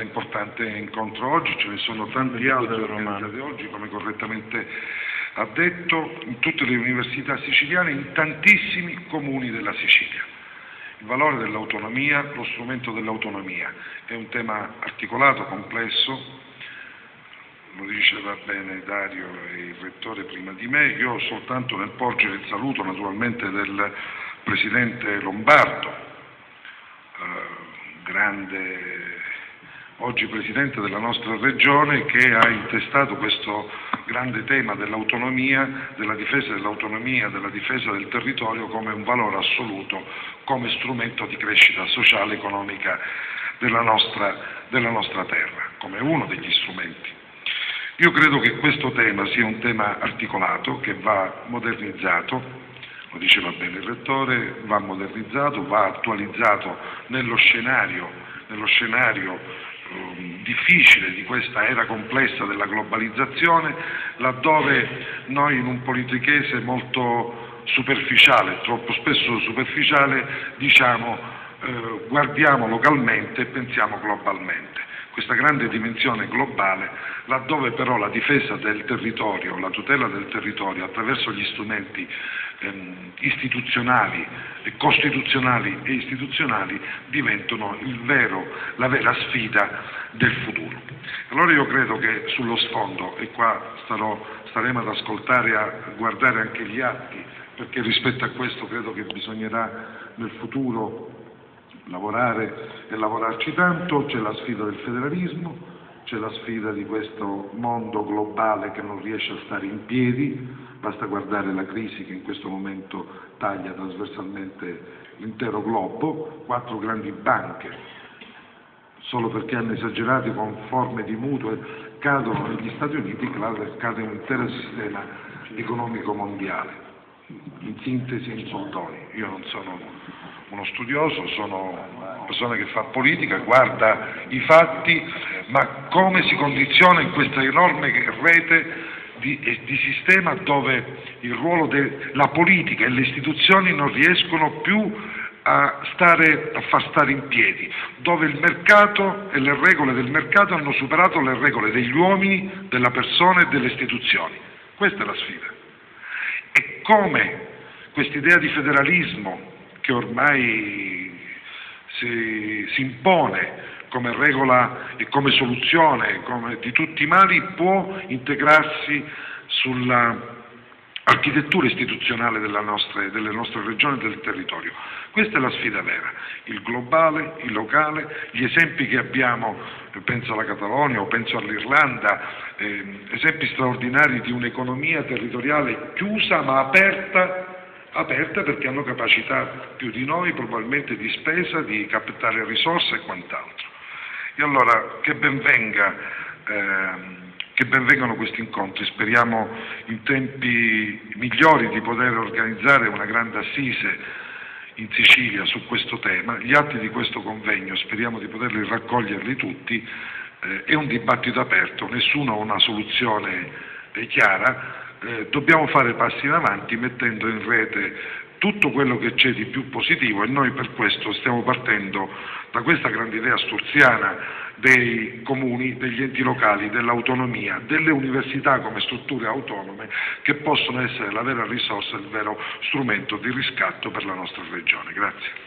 importante incontro oggi, ce ne sono tanti altri organizzati oggi, come correttamente ha detto, in tutte le università siciliane, in tantissimi comuni della Sicilia. Il valore dell'autonomia, lo strumento dell'autonomia, è un tema articolato, complesso, lo diceva bene Dario e il Rettore prima di me. Io soltanto nel porgere il saluto naturalmente del Presidente Lombardo, grande oggi Presidente della nostra Regione, che ha intestato questo grande tema dell'autonomia, della difesa dell'autonomia, della difesa del territorio come un valore assoluto, come strumento di crescita sociale e economica della nostra terra, come uno degli strumenti. Io credo che questo tema sia un tema articolato, che va modernizzato, lo diceva bene il Rettore, va modernizzato, va attualizzato nello scenario difficile di questa era complessa della globalizzazione, laddove noi in un politichese molto superficiale, troppo spesso superficiale, diciamo guardiamo localmente e pensiamo globalmente. Questa grande dimensione globale, laddove però la difesa del territorio, la tutela del territorio attraverso gli strumenti istituzionali, costituzionali e istituzionali diventano la vera sfida del futuro. Allora io credo che sullo sfondo, e qua staremo ad ascoltare e a guardare anche gli atti, perché rispetto a questo credo che bisognerà nel futuro lavorare e lavorarci tanto, c'è la sfida del federalismo, c'è la sfida di questo mondo globale che non riesce a stare in piedi, basta guardare la crisi che in questo momento taglia trasversalmente l'intero globo, 4 grandi banche, solo perché hanno esagerato con forme di mutuo, cadono negli Stati Uniti, cade un intero sistema economico mondiale. In sintesi, in soldoni, io non sono uno studioso, sono una persona che fa politica, guarda i fatti, ma come si condiziona in questa enorme rete di sistema dove il ruolo della politica e le istituzioni non riescono più a far stare in piedi, dove il mercato e le regole del mercato hanno superato le regole degli uomini, della persona e delle istituzioni. Questa è la sfida. E come quest'idea di federalismo che ormai si impone come regola e come soluzione di tutti i mali può integrarsi sull'architettura istituzionale delle nostre regioni e del territorio. Questa è la sfida vera, il globale, il locale, gli esempi che abbiamo, penso alla Catalogna o penso all'Irlanda, esempi straordinari di un'economia territoriale chiusa ma aperta perché hanno capacità più di noi probabilmente di spesa, di captare risorse e quant'altro. E allora che ben vengano questi incontri, speriamo in tempi migliori di poter organizzare una grande assise in Sicilia su questo tema. Gli atti di questo convegno speriamo di poterli raccoglierli tutti, è un dibattito aperto, nessuno ha una soluzione chiara. Dobbiamo fare passi in avanti mettendo in rete tutto quello che c'è di più positivo e noi per questo stiamo partendo da questa grande idea sturziana dei comuni, degli enti locali, dell'autonomia, delle università come strutture autonome che possono essere la vera risorsa, il vero strumento di riscatto per la nostra regione. Grazie.